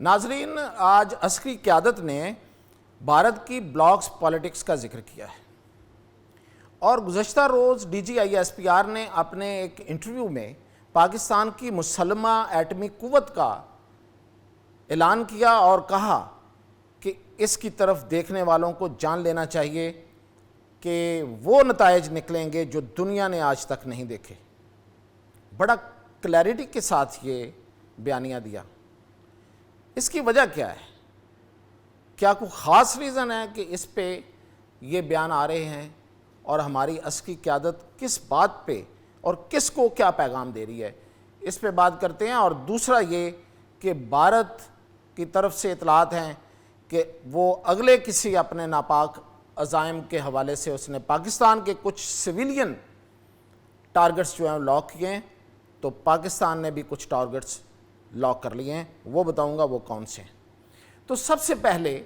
ناظرین، آج عسکری قیادت نے بھارت کی بلاکس پالیٹکس کا ذکر کیا ہے اور گزشتہ روز D G I S P R نے اپنے ایک انٹرویو میں پاکستان کی مسلمہ ایٹمی قوت کا اعلان کیا اور کہا کہ اس کی طرف دیکھنے والوں کو جان لینا چاہیے کہ وہ نتائج نکلیں گے جو دنیا نے آج تک نہیں دیکھے۔ بڑا کلیئرٹی کے ساتھ یہ بیانیہ دیا۔ اس کی وجہ کیا ہے؟ کیا کوئی خاص ریزن ہے کہ اس پہ یہ بیان آ رہے ہیں اور ہماری عسکری قیادت کس بات پہ اور کس کو کیا پیغام دے رہی ہے؟ اس پہ بات کرتے ہیں۔ اور دوسرا یہ کہ بھارت کی طرف سے اطلاعات ہیں کہ وہ اگلے کسی اپنے ناپاک عزائم کے حوالے سے اس نے پاکستان کے کچھ سویلین ٹارگٹس جو ہیں لاک کیے ہیں، تو پاکستان نے بھی کچھ ٹارگٹس لاک کر لیے ہیں، وہ بتاؤں گا وہ کون سے ہیں۔ تو سب سے پہلے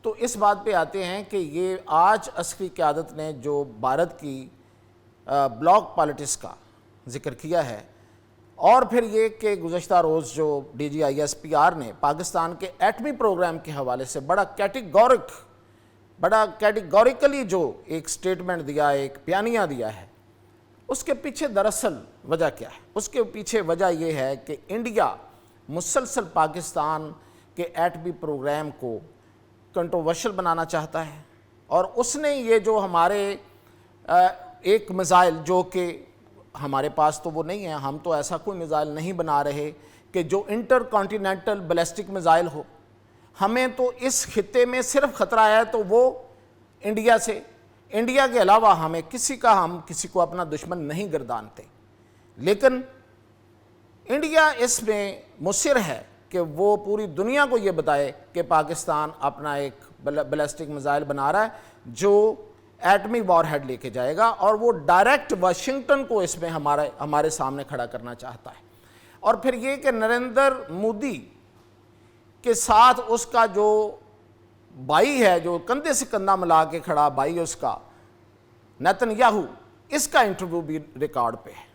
تو اس بات پہ آتے ہیں کہ یہ آج عسکری قیادت نے جو بھارت کی بلاک پالیٹکس کا ذکر کیا ہے، اور پھر یہ کہ گزشتہ روز جو D G I S P R نے پاکستان کے ایٹمی پروگرام کے حوالے سے بڑا کیٹیگوریکلی جو ایک سٹیٹمنٹ دیا ہے، ایک بیانیہ دیا ہے، اس کے پیچھے دراصل وجہ کیا ہے؟ اس کے پیچھے وجہ یہ ہے کہ انڈیا مسلسل پاکستان کے ایٹمی پروگرام کو کنٹروورشل بنانا چاہتا ہے، اور اس نے یہ جو ہمارے ایک میزائل جو کہ ہمارے پاس تو وہ نہیں ہے، ہم تو ایسا کوئی میزائل نہیں بنا رہے کہ جو انٹر کانٹیننٹل بیلسٹک میزائل ہو، ہمیں تو اس خطے میں صرف خطرہ ہے تو وہ انڈیا سے، انڈیا کے علاوہ ہم کسی کو اپنا دشمن نہیں گردانتے، لیکن انڈیا اس میں مصر ہے کہ وہ پوری دنیا کو یہ بتائے کہ پاکستان اپنا ایک بیلسٹک میزائل بنا رہا ہے جو ایٹمی وار ہیڈ لے کے جائے گا، اور وہ ڈائریکٹ واشنگٹن کو اس میں ہمارے سامنے کھڑا کرنا چاہتا ہے۔ اور پھر یہ کہ نریندر مودی کے ساتھ اس کا جو بھائی ہے، جو کندھے سے کندھا ملا کے کھڑا بھائی اس کا نیتن یاہو، اس کا انٹرویو بھی ریکارڈ پہ ہے۔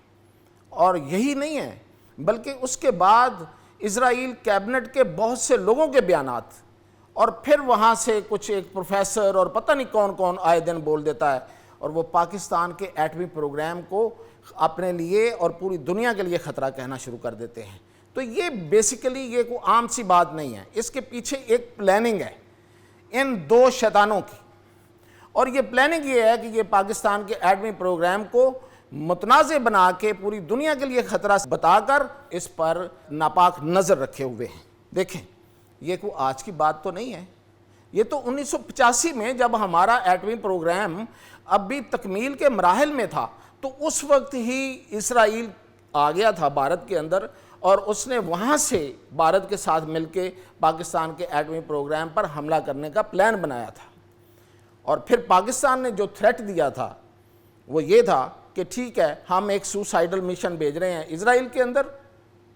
اور یہی نہیں ہے بلکہ اس کے بعد اسرائیل کیبنٹ کے بہت سے لوگوں کے بیانات، اور پھر وہاں سے کچھ ایک پروفیسر اور پتہ نہیں کون کون آئے دن بول دیتا ہے، اور وہ پاکستان کے ایٹمی پروگرام کو اپنے لیے اور پوری دنیا کے لیے خطرہ کہنا شروع کر دیتے ہیں۔ تو یہ بیسیکلی یہ کوئی عام سی بات نہیں ہے، اس کے پیچھے ایک پلاننگ ہے ان دو شیطانوں کی، اور یہ پلاننگ یہ ہے کہ یہ پاکستان کے ایٹمی پروگرام کو متنازع بنا کے پوری دنیا کے لیے خطرہ بتا کر اس پر ناپاک نظر رکھے ہوئے ہیں۔ دیکھیں، یہ کوئی آج کی بات تو نہیں ہے، یہ تو 1985 میں جب ہمارا ایٹمی پروگرام اب بھی تکمیل کے مراحل میں تھا، تو اس وقت ہی اسرائیل آ گیا تھا بھارت کے اندر، اور اس نے وہاں سے بھارت کے ساتھ مل کے پاکستان کے ایٹمی پروگرام پر حملہ کرنے کا پلان بنایا تھا۔ اور پھر پاکستان نے جو تھریٹ دیا تھا وہ یہ تھا کہ ٹھیک ہے، ہم ایک سوسائیڈل مشن بھیج رہے ہیں اسرائیل کے اندر،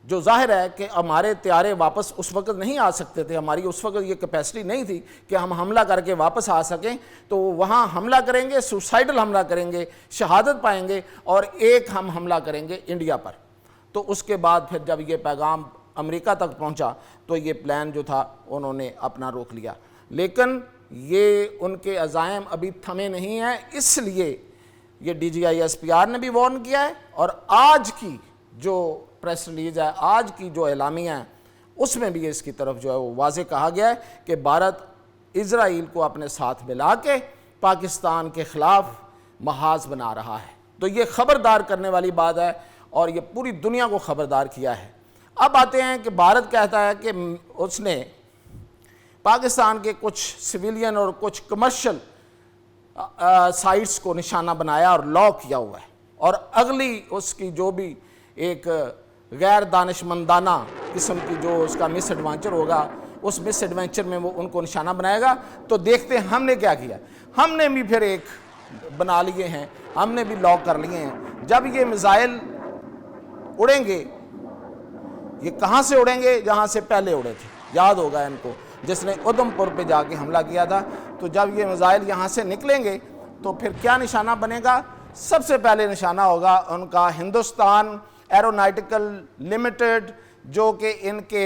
جو ظاہر ہے کہ ہمارے طیارے واپس اس وقت نہیں آ سکتے تھے، ہماری اس وقت یہ کیپیسٹی نہیں تھی کہ ہم حملہ کر کے واپس آ سکیں، تو وہاں حملہ کریں گے، سوسائیڈل حملہ کریں گے، شہادت پائیں گے، اور ایک ہم حملہ کریں گے انڈیا پر۔ تو اس کے بعد پھر جب یہ پیغام امریکہ تک پہنچا تو یہ پلان جو تھا انہوں نے اپنا روک لیا، لیکن یہ ان کے عزائم ابھی تھمے نہیں ہیں، اس لیے یہ D G I S P R نے بھی وارن کیا ہے، اور آج کی جو پریس ریلیز ہے، آج کی جو اعلامیہ ہے، اس میں بھی اس کی طرف جو ہے وہ واضح کہا گیا ہے کہ بھارت اسرائیل کو اپنے ساتھ ملا کے پاکستان کے خلاف محاذ بنا رہا ہے۔ تو یہ خبردار کرنے والی بات ہے، اور یہ پوری دنیا کو خبردار کیا ہے۔ اب آتے ہیں کہ بھارت کہتا ہے کہ اس نے پاکستان کے کچھ سویلین اور کچھ کمرشل سائٹس کو نشانہ بنایا اور لاک کیا ہوا ہے، اور اگلی اس کی جو بھی ایک غیر دانشمندانہ قسم کی جو اس کا مس ایڈوینچر ہوگا، اس مس ایڈوینچر میں وہ ان کو نشانہ بنائے گا۔ تو دیکھتے ہیں ہم نے کیا کیا، ہم نے بھی پھر ایک بنا لیے ہیں، ہم نے بھی لاک کر لیے ہیں۔ جب یہ میزائل اڑیں گے، یہ کہاں سے اڑیں گے؟ جہاں سے پہلے اڑے تھے، یاد ہوگا ان کو، جس نے ادھم پور پہ جا کے حملہ کیا تھا۔ تو جب یہ میزائل یہاں سے نکلیں گے تو پھر کیا نشانہ بنے گا؟ سب سے پہلے نشانہ ہوگا ان کا ہندوستان ایروناٹیکل لمیٹڈ، جو کہ ان کے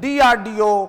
DRDO